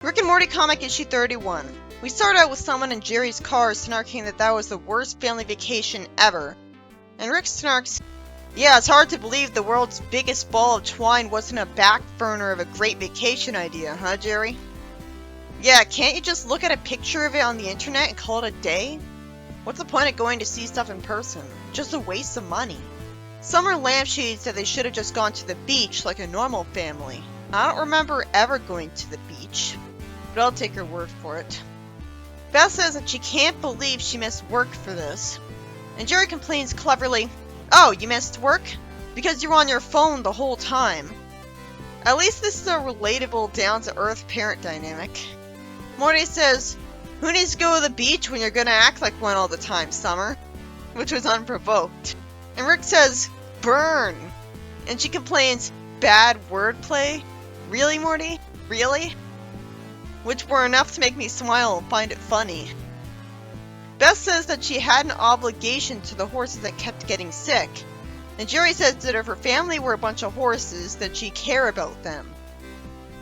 Rick and Morty comic issue 31. We start out with someone in Jerry's car snarking that was the worst family vacation ever. And Rick snarks, "Yeah, it's hard to believe the world's biggest ball of twine wasn't a back burner of a great vacation idea, huh, Jerry? Yeah, can't you just look at a picture of it on the internet and call it a day? What's the point of going to see stuff in person? Just a waste of money." Summer lampshades that they should have just gone to the beach like a normal family. I don't remember ever going to the beach, but I'll take her word for it. Beth says that she can't believe she missed work for this. And Jerry complains cleverly, "Oh, you missed work? Because you were on your phone the whole time." At least this is a relatable, down-to-earth parent dynamic. Morty says, "Who needs to go to the beach when you're gonna act like one all the time, Summer?" Which was unprovoked. And Rick says, "Burn." And she complains, "Bad wordplay? Really, Morty? Really?" Which were enough to make me smile and find it funny. Beth says that she had an obligation to the horses that kept getting sick. And Jerry says that if her family were a bunch of horses, then she'd care about them.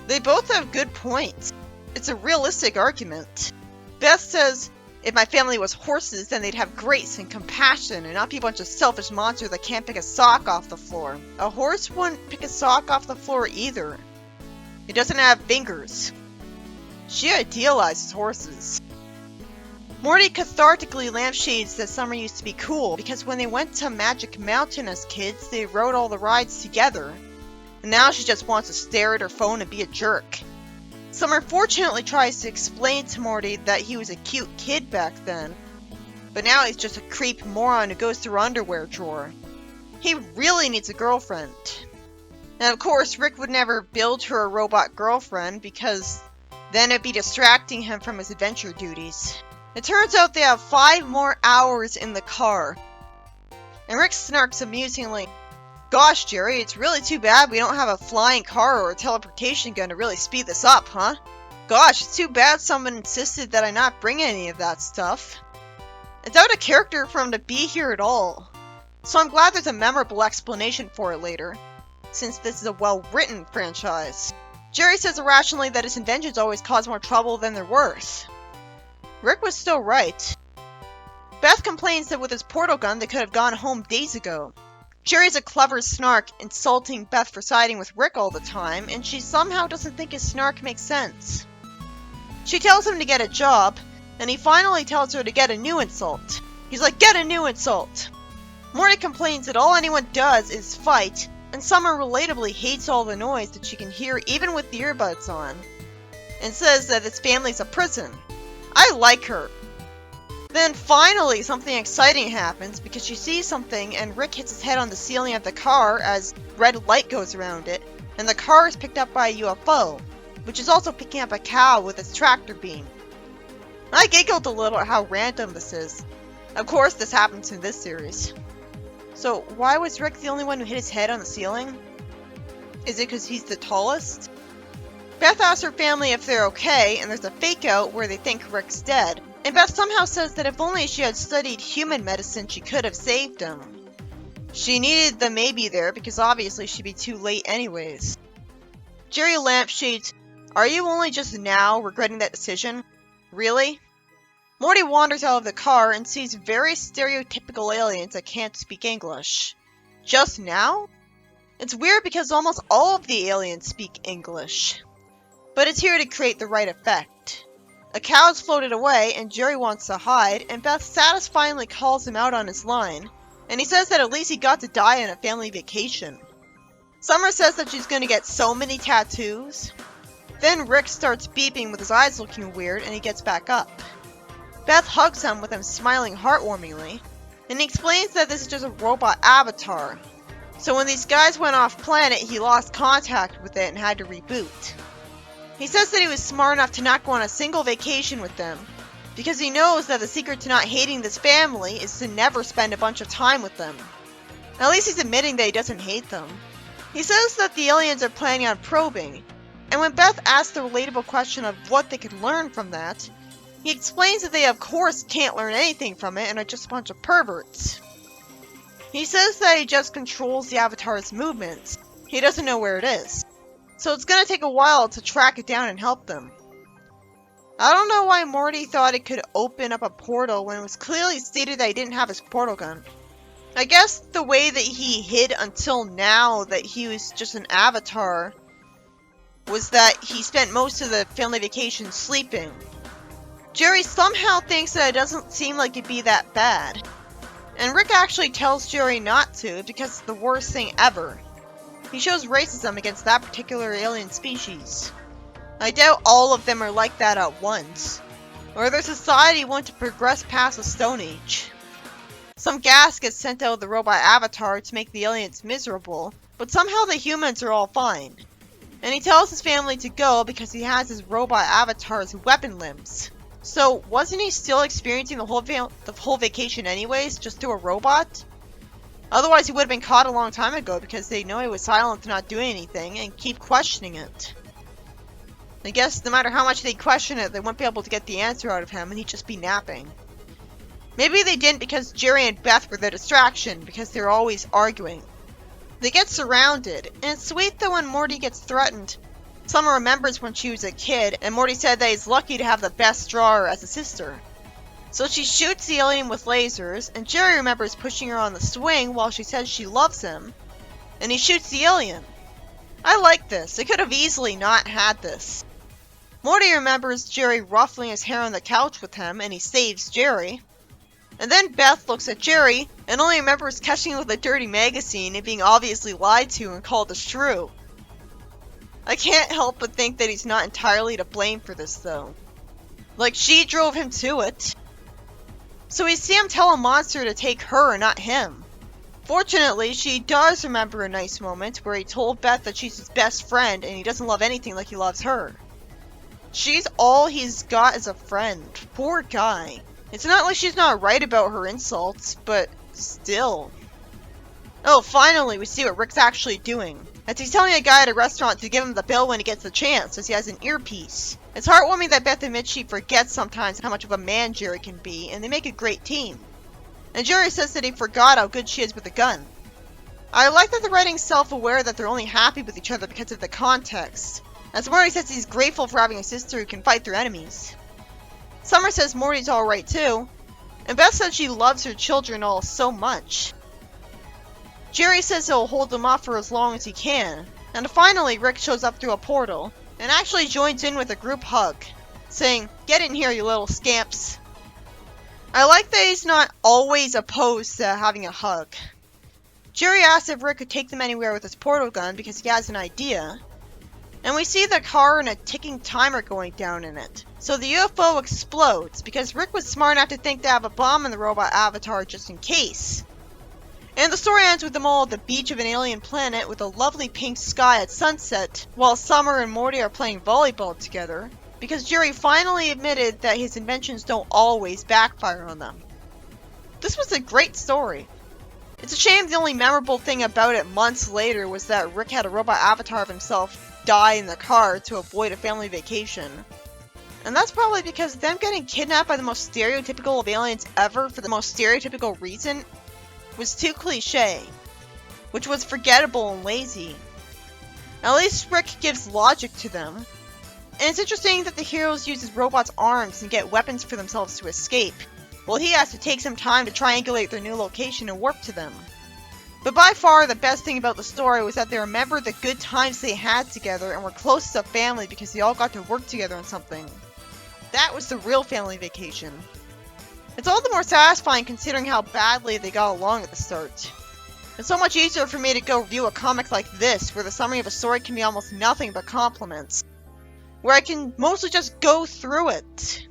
They both have good points. It's a realistic argument. Beth says, "If my family was horses, then they'd have grace and compassion and not be a bunch of selfish monsters that can't pick a sock off the floor. A horse wouldn't pick a sock off the floor either. It doesn't have fingers." She idealizes horses. Morty cathartically lampshades that Summer used to be cool because when they went to Magic Mountain as kids, they rode all the rides together. And now she just wants to stare at her phone and be a jerk. Summer fortunately tries to explain to Morty that he was a cute kid back then, but now he's just a creep moron who goes through her underwear drawer. He really needs a girlfriend. And of course, Rick would never build her a robot girlfriend because then it'd be distracting him from his adventure duties. It turns out they have 5 more hours in the car. And Rick snarks amusingly, "Gosh, Jerry, it's really too bad we don't have a flying car or a teleportation gun to really speed this up, huh? Gosh, it's too bad someone insisted that I not bring any of that stuff. It's out of character for him to be here at all. So I'm glad there's a memorable explanation for it later, since this is a well-written franchise." Jerry says irrationally that his inventions always cause more trouble than they're worth. Rick was still right. Beth complains that with his portal gun they could have gone home days ago. Jerry's a clever snark, insulting Beth for siding with Rick all the time, and she somehow doesn't think his snark makes sense. She tells him to get a job, and he finally tells her to get a new insult. He's like, "Get a new insult!" Morty complains that all anyone does is fight, and Summer relatably hates all the noise that she can hear even with the earbuds on, and says that his family's a prison. I like her. Then finally something exciting happens because she sees something and Rick hits his head on the ceiling of the car as red light goes around it, and the car is picked up by a UFO, which is also picking up a cow with its tractor beam. I giggled a little at how random this is. Of course this happens in this series. So why was Rick the only one who hit his head on the ceiling? Is it because he's the tallest? Beth asks her family if they're okay, and there's a fake out where they think Rick's dead. And Beth somehow says that if only she had studied human medicine, she could have saved him. She needed the maybe there because obviously she'd be too late anyways. Jerry lampshades, "Are you only just now regretting that decision? Really?" Morty wanders out of the car and sees very stereotypical aliens that can't speak English. Just now? It's weird because almost all of the aliens speak English. But it's here to create the right effect. A cow's floated away and Jerry wants to hide, and Beth satisfyingly calls him out on his line, and he says that at least he got to die on a family vacation. Summer says that she's going to get so many tattoos. Then Rick starts beeping with his eyes looking weird and he gets back up. Beth hugs him with him smiling heartwarmingly, and he explains that this is just a robot avatar. So when these guys went off planet, he lost contact with it and had to reboot. He says that he was smart enough to not go on a single vacation with them, because he knows that the secret to not hating this family is to never spend a bunch of time with them. At least he's admitting that he doesn't hate them. He says that the aliens are planning on probing, and when Beth asks the relatable question of what they could learn from that, he explains that they of course can't learn anything from it and are just a bunch of perverts. He says that he just controls the avatar's movements. He doesn't know where it is. So it's gonna take a while to track it down and help them. I don't know why Morty thought it could open up a portal when it was clearly stated that he didn't have his portal gun. I guess the way that he hid until now that he was just an avatar was that he spent most of the family vacation sleeping. Jerry somehow thinks that it doesn't seem like it'd be that bad. And Rick actually tells Jerry not to because it's the worst thing ever. He shows racism against that particular alien species. I doubt all of them are like that at once, or their society wants to progress past the Stone Age. Some gas gets sent out of the robot avatar to make the aliens miserable, but somehow the humans are all fine. And he tells his family to go because he has his robot avatar's weapon limbs. So, wasn't he still experiencing the whole vacation anyways, just through a robot? Otherwise he would have been caught a long time ago because they know he was silent and not doing anything and keep questioning it. I guess no matter how much they question it, they wouldn't be able to get the answer out of him and he'd just be napping. Maybe they didn't because Jerry and Beth were the distraction because they're always arguing. They get surrounded, and it's sweet that when Morty gets threatened, Summer remembers when she was a kid, and Morty said that he's lucky to have the best drawer as a sister. So she shoots the alien with lasers, and Jerry remembers pushing her on the swing while she says she loves him, and he shoots the alien. I like this. They could have easily not had this. Morty remembers Jerry ruffling his hair on the couch with him, and he saves Jerry. And then Beth looks at Jerry, and only remembers catching him with a dirty magazine and being obviously lied to and called a shrew. I can't help but think that he's not entirely to blame for this, though. Like, she drove him to it. So we see him tell a monster to take her and not him. Fortunately, she does remember a nice moment where he told Beth that she's his best friend and he doesn't love anything like he loves her. She's all he's got as a friend. Poor guy. It's not like she's not right about her insults, but still. Oh, finally, we see what Rick's actually doing. As he's telling a guy at a restaurant to give him the bill when he gets the chance, as he has an earpiece. It's heartwarming that Beth admits she forgets sometimes how much of a man Jerry can be, and they make a great team. And Jerry says that he forgot how good she is with a gun. I like that the writing's self-aware that they're only happy with each other because of the context. As Morty says he's grateful for having a sister who can fight through enemies. Summer says Morty's alright too, and Beth says she loves her children all so much. Jerry says he'll hold them off for as long as he can, and finally Rick shows up through a portal, and actually joins in with a group hug, saying, "Get in here, you little scamps." I like that he's not always opposed to having a hug. Jerry asks if Rick could take them anywhere with his portal gun because he has an idea, and we see the car and a ticking timer going down in it. So the UFO explodes because Rick was smart enough to think to have a bomb in the robot avatar just in case. And the story ends with them all at the beach of an alien planet with a lovely pink sky at sunset, while Summer and Morty are playing volleyball together, because Jerry finally admitted that his inventions don't always backfire on them. This was a great story. It's a shame the only memorable thing about it months later was that Rick had a robot avatar of himself die in the car to avoid a family vacation. And that's probably because them getting kidnapped by the most stereotypical of aliens ever for the most stereotypical reason was too cliche, which was forgettable and lazy. At least Rick gives logic to them. And it's interesting that the heroes use his robot's arms and get weapons for themselves to escape, while he has to take some time to triangulate their new location and warp to them. But by far the best thing about the story was that they remembered the good times they had together and were close as a family because they all got to work together on something. That was the real family vacation. It's all the more satisfying considering how badly they got along at the start. It's so much easier for me to go review a comic like this, where the summary of a story can be almost nothing but compliments. Where I can mostly just go through it.